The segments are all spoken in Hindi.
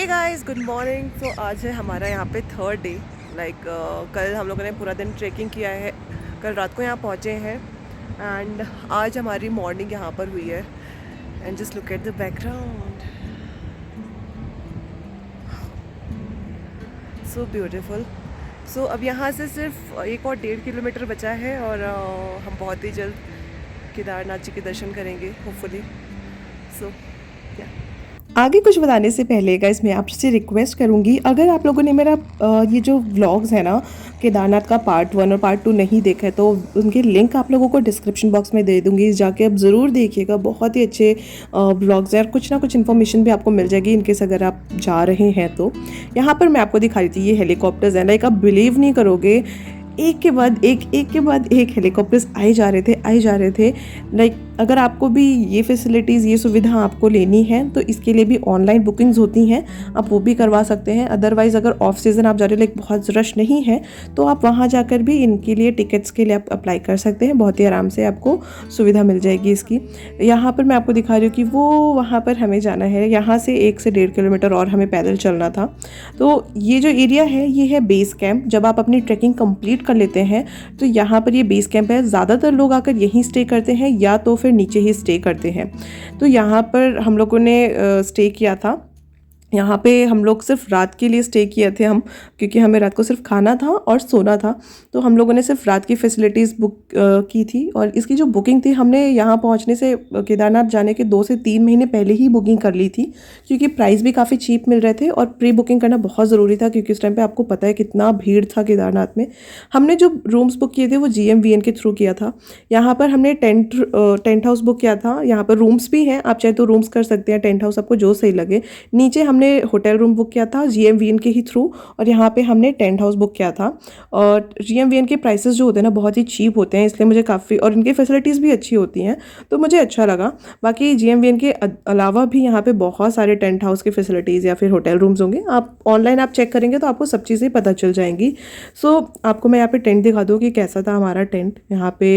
Hey guys, good morning. तो आज है हमारा यहाँ पे थर्ड डे। कल हम लोगों ने पूरा दिन ट्रैकिंग किया है, कल रात को यहाँ पहुँचे हैं एंड आज हमारी मॉर्निंग यहाँ पर हुई है। And just look at the background, so beautiful. So अब यहाँ से सिर्फ 1 और 1.5 किलोमीटर बचा है और हम बहुत ही जल्द केदारनाथ जी के दर्शन करेंगे होपफुली। सो या आगे कुछ बताने से पहले गाइस मैं आपसे रिक्वेस्ट करूंगी, अगर आप लोगों ने मेरा ये जो व्लॉग्स है ना केदारनाथ का पार्ट 1 और पार्ट 2 नहीं देखा है तो उनके लिंक आप लोगों को डिस्क्रिप्शन बॉक्स में दे दूंगी, जाके आप ज़रूर देखिएगा। बहुत ही अच्छे व्लॉग्स हैं और कुछ ना कुछ इन्फॉर्मेशन भी आपको मिल जाएगी इनकेस अगर आप जा रहे हैं तो। यहाँ पर मैं आपको दिखा रही थी, ये हेलीकॉप्टर्स हैं। लाइक आप बिलीव नहीं करोगे, एक के बाद एक हेलीकॉप्टर्स आए जा रहे थे। लाइक अगर आपको भी ये फैसिलिटीज़, ये सुविधा आपको लेनी है तो इसके लिए भी ऑनलाइन बुकिंग्स होती हैं, आप वो भी करवा सकते हैं। अदरवाइज़ अगर ऑफ सीज़न आप जा रहे हो, लाइक बहुत रश नहीं है, तो आप वहाँ जाकर भी इनके लिए टिकट्स के लिए आप अप्लाई कर सकते हैं। बहुत ही आराम से आपको सुविधा मिल जाएगी इसकी। यहाँ पर मैं आपको दिखा रही हूँ कि वो वहाँ पर हमें जाना है, यहाँ से 1 से 1.5 किलोमीटर और हमें पैदल चलना था। तो ये जो एरिया है ये है बेस कैंप। जब आप अपनी ट्रैकिंग कंप्लीट कर लेते हैं तो यहाँ पर ये बेस कैंप है। ज़्यादातर लोग आकर यहीं स्टे करते हैं या तो फिर नीचे ही स्टे करते हैं। तो यहाँ पर हम लोगों ने स्टे किया था। यहाँ पे हम लोग सिर्फ रात के लिए स्टे किए थे हम, क्योंकि हमें रात को सिर्फ खाना था और सोना था। तो हम लोगों ने सिर्फ रात की फैसिलिटीज़ बुक की थी। और इसकी जो बुकिंग थी, हमने यहाँ पहुँचने से केदारनाथ जाने के 2 से 3 महीने पहले ही बुकिंग कर ली थी, क्योंकि प्राइस भी काफ़ी चीप मिल रहे थे और प्री बुकिंग करना बहुत ज़रूरी था, क्योंकि उस टाइम पर आपको पता है कितना भीड़ था केदारनाथ में। हमने जो रूम्स बुक किए थे वो GMVN के थ्रू किया था। यहाँ पर हमने टेंट हाउस बुक किया था। यहाँ पर रूम्स भी हैं, आप चाहे तो रूम्स कर सकते हैं, टेंट हाउस आपको जो सही लगे। नीचे हमने होटल रूम बुक किया था GMVN के ही थ्रू, और यहाँ पे हमने टेंट हाउस बुक किया था। और GMVN के प्राइसेस जो होते हैं ना बहुत ही चीप होते हैं, इसलिए मुझे काफ़ी, और इनकी फैसिलिटीज़ भी अच्छी होती हैं तो मुझे अच्छा लगा। बाकी GMVN के अलावा भी यहाँ पे बहुत सारे टेंट हाउस की फैसिलिटीज़ या फिर होटल रूम्स होंगे। आप ऑनलाइन आप चेक करेंगे तो आपको सब चीज़ें पता चल जाएंगी। सो आपको मैं यहाँ पे टेंट दिखा दूँ कि कैसा था हमारा टेंट। यहाँ पे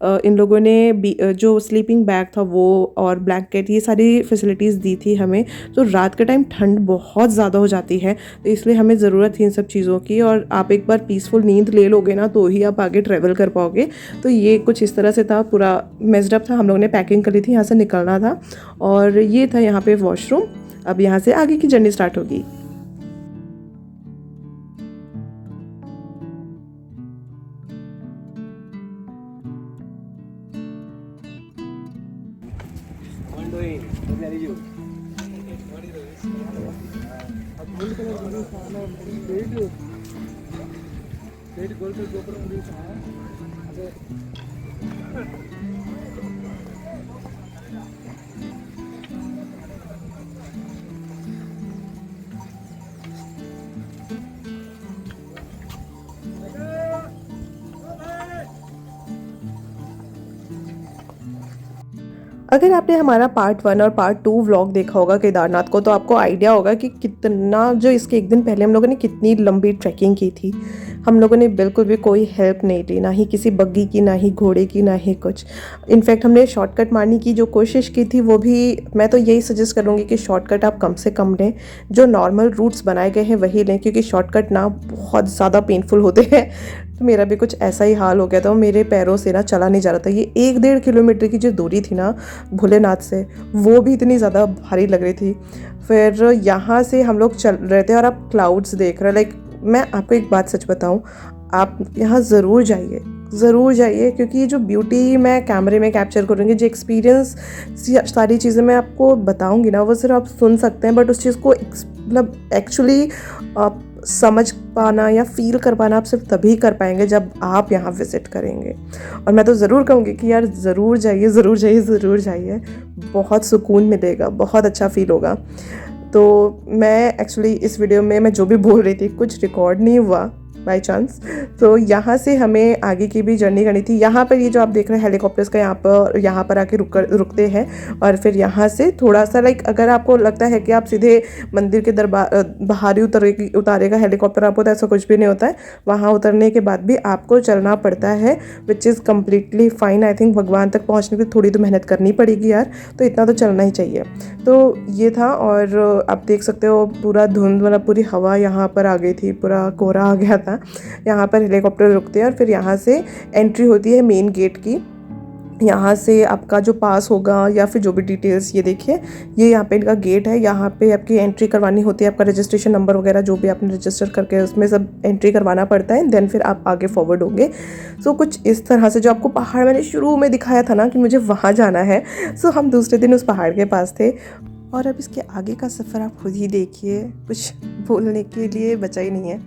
इन लोगों ने जो स्लीपिंग बैग था वो और ब्लैंकेट, ये सारी फैसिलिटीज़ दी थी हमें। तो रात के टाइम ठंड बहुत ज़्यादा हो जाती है, तो इसलिए हमें ज़रूरत थी इन सब चीज़ों की। और आप एक बार पीसफुल नींद ले लोगे ना तो ही आप आगे ट्रैवल कर पाओगे। तो ये कुछ इस तरह से था, पूरा मेस्ड अप था। हम लोगों ने पैकिंग करी थी, यहाँ से निकलना था। और ये था यहाँ पे वॉशरूम। अब यहाँ से आगे की जर्नी स्टार्ट होगी। अगर आपने हमारा पार्ट 1 और पार्ट 2 व्लॉग देखा होगा केदारनाथ को, तो आपको आइडिया होगा कि कितना, जो इसके एक दिन पहले हम लोगों ने कितनी लंबी ट्रैकिंग की थी। हम लोगों ने बिल्कुल भी कोई हेल्प नहीं ली, ना ही किसी बग्गी की, ना ही घोड़े की, ना ही कुछ। इनफैक्ट हमने शॉर्टकट मारने की जो कोशिश की थी वो भी, मैं तो यही सजेस्ट करूँगी कि शॉर्टकट आप कम से कम लें, जो नॉर्मल रूट्स बनाए गए हैं वही लें, क्योंकि शॉर्टकट ना बहुत ज़्यादा पेनफुल होते हैं। तो मेरा भी कुछ ऐसा ही हाल हो गया था, मेरे पैरों से ना चला नहीं जा रहा था। ये 1-1.5 किलोमीटर की जो दूरी थी ना भोलेनाथ से, वो भी इतनी ज़्यादा भारी लग रही थी। फिर यहाँ से हम लोग चल रहे थे और आप क्लाउड्स देख रहे, लाइक मैं आपको एक बात सच बताऊँ, आप यहाँ ज़रूर जाइए, क्योंकि ये जो ब्यूटी मैं कैमरे में कैप्चर करूँगी, जो एक्सपीरियंस, सारी चीज़ें मैं आपको बताऊँगी ना, वो सिर्फ आप सुन सकते हैं, बट उस चीज़ को मतलब एक्चुअली आप समझ पाना या फील कर पाना आप सिर्फ तभी कर पाएंगे जब आप यहाँ विज़िट करेंगे। और मैं तो ज़रूर कहूँगी कि यार ज़रूर जाइए, बहुत सुकून मिलेगा, बहुत अच्छा फील होगा। तो मैं एक्चुअली इस वीडियो में मैं जो भी बोल रही थी कुछ रिकॉर्ड नहीं हुआ, बाय चांस। तो यहाँ से हमें आगे की भी जर्नी करनी थी। यहाँ पर ये जो आप देख रहे हैं हेलीकॉप्टर्स का, यहाँ पर आके रुकते हैं और फिर यहाँ से थोड़ा सा लाइक अगर आपको लगता है कि आप सीधे मंदिर के बाहरी उतारेगा हेलीकॉप्टर आपको, तो ऐसा कुछ भी नहीं होता है। वहाँ उतरने के बाद भी आपको चलना पड़ता है, which is completely fine. I think भगवान तक पहुँचने के लिए थोड़ी तो मेहनत करनी पड़ेगी यार, तो इतना तो चलना ही चाहिए। तो ये था, और आप देख सकते हो पूरा धुंध, मतलब पूरी हवा यहाँ पर आ गई थी, पूरा कोहरा आ गया था। यहाँ पर हेलीकॉप्टर रुकते हैं और फिर यहाँ से एंट्री होती है मेन गेट की। यहाँ से आपका जो पास होगा या फिर जो भी डिटेल्स, ये देखिए ये यहाँ पे इनका गेट है। यहाँ पे आपकी एंट्री करवानी होती है, आपका रजिस्ट्रेशन नंबर वगैरह जो भी आपने रजिस्टर करके उसमें सब एंट्री करवाना पड़ता है, देन फिर आप आगे फॉरवर्ड होंगे। सो कुछ इस तरह से, जो आपको पहाड़ मैंने शुरू में दिखाया था ना कि मुझे वहाँ जाना है, सो हम दूसरे दिन उस पहाड़ के पास थे। और अब इसके आगे का सफ़र आप खुद ही देखिए, कुछ बोलने के लिए बचा ही नहीं है।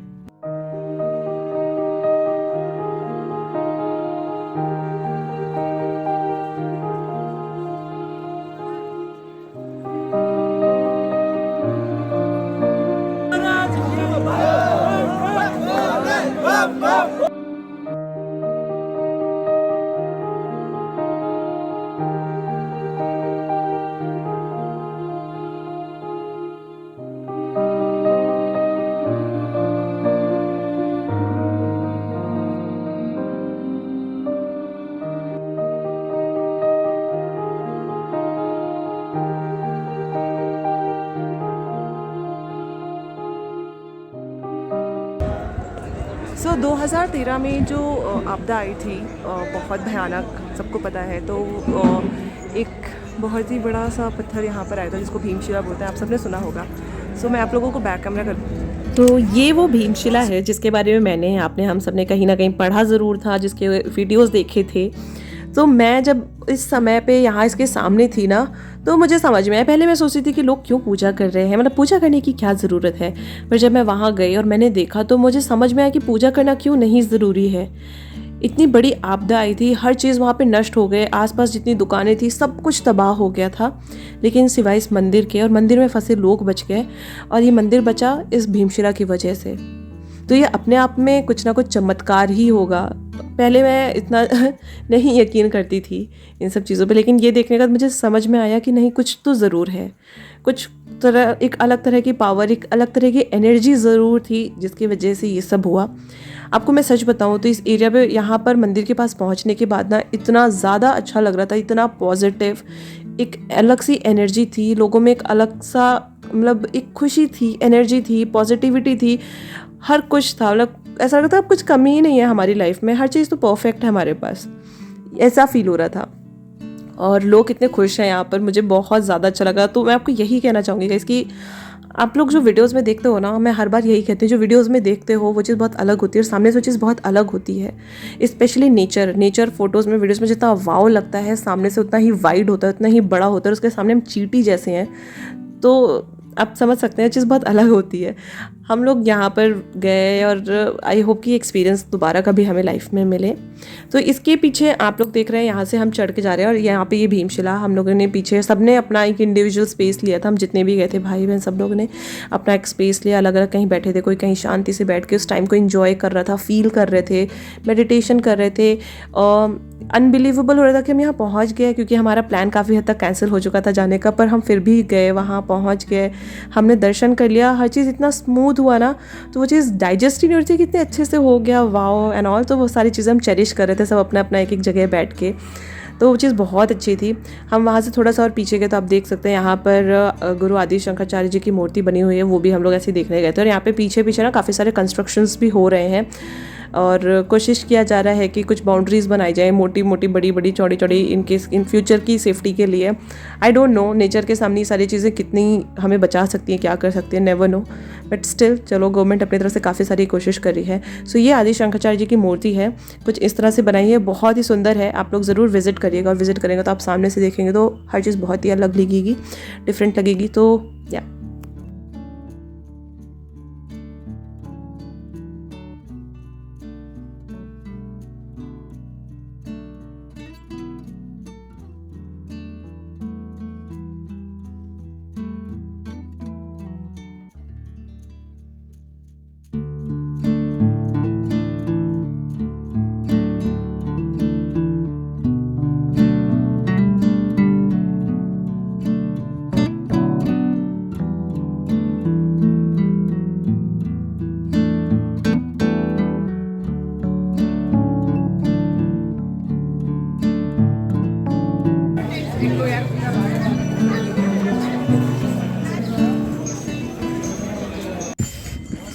सो 2013 में जो आपदा आई थी, बहुत भयानक, सबको पता है। तो एक बहुत ही बड़ा सा पत्थर यहाँ पर आया था जिसको भीमशिला बोलते हैं, आप सबने सुना होगा। सो मैं आप लोगों को बैक कैमरा कर, तो ये वो भीमशिला है जिसके बारे में मैंने, आपने, हम सब ने कहीं ना कहीं पढ़ा ज़रूर था, जिसके वीडियोस देखे थे। तो मैं जब इस समय पे यहाँ इसके सामने थी ना, तो मुझे समझ में आया। पहले मैं सोचती थी कि लोग क्यों पूजा कर रहे हैं, मतलब पूजा करने की क्या ज़रूरत है। पर जब मैं वहाँ गई और मैंने देखा तो मुझे समझ में आया कि पूजा करना क्यों नहीं ज़रूरी है। इतनी बड़ी आपदा आई थी, हर चीज़ वहाँ पे नष्ट हो गए, आसपास जितनी दुकानें थी सब कुछ तबाह हो गया था, लेकिन सिवाय इस मंदिर के, और मंदिर में फंसे लोग बच गए। और ये मंदिर बचा इस भीमशिला की वजह से। तो ये अपने आप में कुछ ना कुछ चमत्कार ही होगा। पहले मैं इतना नहीं यकीन करती थी इन सब चीज़ों पे, लेकिन ये देखने का मुझे समझ में आया कि नहीं, कुछ तो ज़रूर है। कुछ तरह, एक अलग तरह की पावर, एक अलग तरह की एनर्जी ज़रूर थी जिसकी वजह से ये सब हुआ। आपको मैं सच बताऊँ तो इस एरिया पे, यहाँ पर मंदिर के पास पहुँचने के बाद ना, इतना ज़्यादा अच्छा लग रहा था, इतना पॉजिटिव, एक अलग सी एनर्जी थी लोगों में, एक अलग सा, मतलब एक खुशी थी, एनर्जी थी, पॉजिटिविटी थी, हर कुछ था। मतलब ऐसा लगता था अब कुछ कमी ही नहीं है हमारी लाइफ में, हर चीज़ तो परफेक्ट है हमारे पास, ऐसा फील हो रहा था। और लोग कितने खुश हैं यहाँ पर, मुझे बहुत ज़्यादा अच्छा लगा। तो मैं आपको यही कहना चाहूँगी इसकी, आप लोग जो वीडियोस में देखते हो ना, मैं हर बार यही कहती हूँ, जो वीडियोस में देखते हो वो चीज़ बहुत अलग होती है और सामने से वो चीज़ बहुत अलग होती है। स्पेशली नेचर फोटोज़ में, वीडियोस में जितना वाव लगता है, सामने से उतना ही वाइड होता है, उतना ही बड़ा होता है, उसके सामने हम चींटी जैसे हैं। तो आप समझ सकते हैं, चीज़ बहुत अलग होती है। हम लोग यहाँ पर गए और आई होप कि एक्सपीरियंस दोबारा कभी हमें लाइफ में मिले। तो इसके पीछे आप लोग देख रहे हैं, यहाँ से हम चढ़ के जा रहे हैं और यहाँ पे ये भीमशिला, हम लोगों ने पीछे सबने अपना एक इंडिविजुअल स्पेस लिया था। हम जितने भी गए थे भाई बहन, सब लोगों ने अपना एक स्पेस लिया, अलग अलग कहीं बैठे थे, कोई कहीं शांति से बैठ के उस टाइम को इन्जॉय कर रहा था, फील कर रहे थे, मेडिटेशन कर रहे थे। अनबिलीवेबल हो रहा था कि हम यहाँ पहुँच गए, क्योंकि हमारा प्लान काफ़ी हद तक कैंसिल हो चुका था जाने का, पर हम फिर भी गए, वहाँ पहुँच गए, हमने दर्शन कर लिया, हर चीज़ इतना स्मूथ हुआ ना, तो वो चीज़ डाइजेस्ट ही नहीं हो रही थी, कितने अच्छे से हो गया, वाओ एंड ऑल। तो वो सारी चीज़ें हम चेरिश कर रहे थे सब अपना अपना एक एक जगह बैठ के, तो वो चीज़ बहुत अच्छी थी। हम वहाँ से थोड़ा सा और पीछे गए तो आप देख सकते हैं यहाँ पर गुरु आदि शंकराचार्य जी की मूर्ति बनी हुई है, वो भी हम लोग ऐसे देखने गए थे। और यहाँ पे पीछे पीछे ना काफ़ी सारे कंस्ट्रक्शंस भी हो रहे हैं और कोशिश किया जा रहा है कि कुछ बाउंड्रीज़ बनाई जाए, मोटी मोटी, बड़ी बड़ी, चौड़ी चौड़ी, इन फ्यूचर की सेफ्टी के लिए। आई डोंट नो नेचर के सामने ये सारी चीज़ें कितनी हमें बचा सकती हैं, क्या कर सकती हैं, नेवर नो, बट स्टिल चलो, गवर्नमेंट अपनी तरफ से काफ़ी सारी कोशिश कर रही है। सो ये आदि शंकराचार्य जी की मूर्ति है, कुछ इस तरह से बनाई है, बहुत ही सुंदर है। आप लोग ज़रूर विजिट करिएगा, और विजिट करेंगे तो आप सामने से देखेंगे तो हर चीज़ बहुत ही अलग लगेगी, डिफरेंट लगेगी। तो या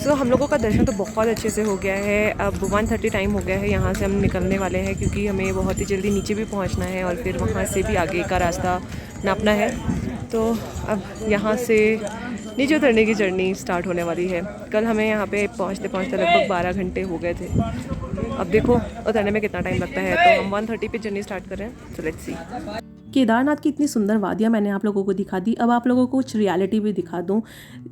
सो हम लोगों का दर्शन तो बहुत अच्छे से हो गया है। अब 1:30 टाइम हो गया है, यहाँ से हम निकलने वाले हैं क्योंकि हमें बहुत ही जल्दी नीचे भी पहुँचना है और फिर वहाँ से भी आगे का रास्ता नापना है। तो अब यहाँ से नीचे उतरने की जर्नी स्टार्ट होने वाली है। कल हमें यहाँ पे पहुँचते पहुँचते लगभग 12 घंटे हो गए थे। अब देखो उतरने में कितना टाइम लगता है। तो हम 1:30 पे जर्नी स्टार्ट कर रहे हैं। So let's see. केदारनाथ की इतनी सुंदर वादियाँ मैंने आप लोगों को दिखा दी, अब आप लोगों को कुछ रियलिटी भी दिखा दूँ।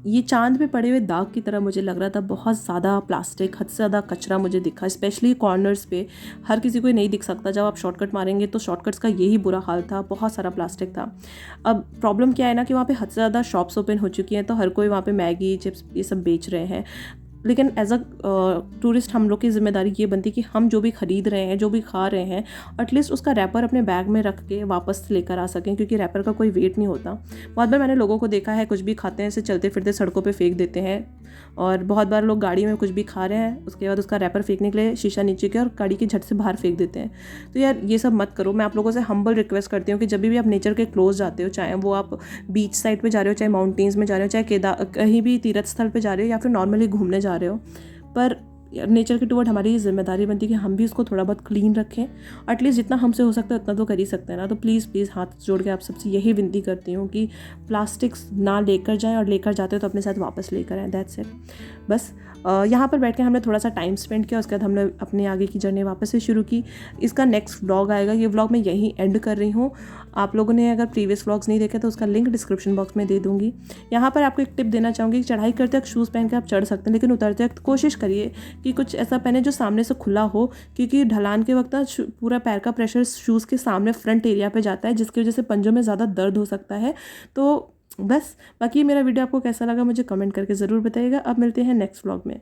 ये चांद पे पड़े हुए दाग की तरह मुझे लग रहा था। बहुत ज़्यादा प्लास्टिक, हद से ज़्यादा कचरा मुझे दिखा, स्पेशली कॉर्नर्स पे। हर किसी को नहीं दिख सकता, जब आप शॉर्टकट मारेंगे तो शॉर्टकट्स का यही बुरा हाल था, बहुत सारा प्लास्टिक था। अब प्रॉब्लम क्या है ना कि वहाँ पे हद से ज़्यादा शॉप्स ओपन हो चुकी हैं, तो हर कोई वहाँ पे मैगी, चिप्स ये सब बेच रहे हैं। लेकिन एज अ टूरिस्ट हम लोग की जिम्मेदारी ये बनती कि हम जो भी ख़रीद रहे हैं, जो भी खा रहे हैं, एटलीस्ट उसका रैपर अपने बैग में रख के वापस लेकर आ सकें, क्योंकि रैपर का कोई वेट नहीं होता। बहुत बार मैंने लोगों को देखा है कुछ भी खाते हैं ऐसे चलते फिरते सड़कों पे फेंक देते हैं, और बहुत बार लोग गाड़ी में कुछ भी खा रहे हैं उसके बाद उसका रैपर फेंकने के लिए शीशा नीचे के और गाड़ी के झट से बाहर फेंक देते हैं। तो यार ये सब मत करो। मैं आप लोगों से हम्बल रिक्वेस्ट करती हूँ कि जब भी आप नेचर के क्लोज जाते हो, चाहे वो आप बीच साइड पे जा रहे हो, चाहे माउंटेन्स में जा रहे हो, चाहे कहीं भी तीर्थ स्थल पे जा रहे हो, या फिर नॉर्मली घूमने जा रहे हो, पर नेचर के टुवर्ड हमारी ये जिम्मेदारी बनती है कि हम भी उसको थोड़ा बहुत क्लीन रखें। एटलीस्ट जितना हमसे हो सकता है उतना तो कर ही सकते हैं ना। तो प्लीज़ हाथ जोड़ के आप सबसे यही विनती करती हूँ कि प्लास्टिक्स ना लेकर जाएं, और लेकर जाते हो तो अपने साथ वापस लेकर आएँ। That's it. बस यहाँ पर बैठ के हमने थोड़ा सा टाइम स्पेंड किया, उसके बाद हमने अपने आगे की जर्नी वापस से शुरू की। इसका नेक्स्ट व्लॉग आएगा, ये व्लॉग मैं यहीं एंड कर रही हूँ। आप लोगों ने अगर प्रीवियस व्लॉग्स नहीं देखे तो उसका लिंक डिस्क्रिप्शन बॉक्स में दे दूँगी। यहाँ पर आपको एक टिप देना चाहूँगी कि चढ़ाई करते वक्त शूज़ पहन के आप चढ़ सकते हैं, लेकिन उतरते वक्त कोशिश करिए कि कुछ ऐसा पहने जो सामने से खुला हो, क्योंकि ढलान के वक्त ना पूरा पैर का प्रेशर शूज़ के सामने फ्रंट एरिया पे जाता है, जिसकी वजह से पंजों में ज़्यादा दर्द हो सकता है। तो बस बाकी मेरा वीडियो आपको कैसा लगा मुझे कमेंट करके ज़रूर बताइएगा। अब मिलते हैं नेक्स्ट व्लॉग में।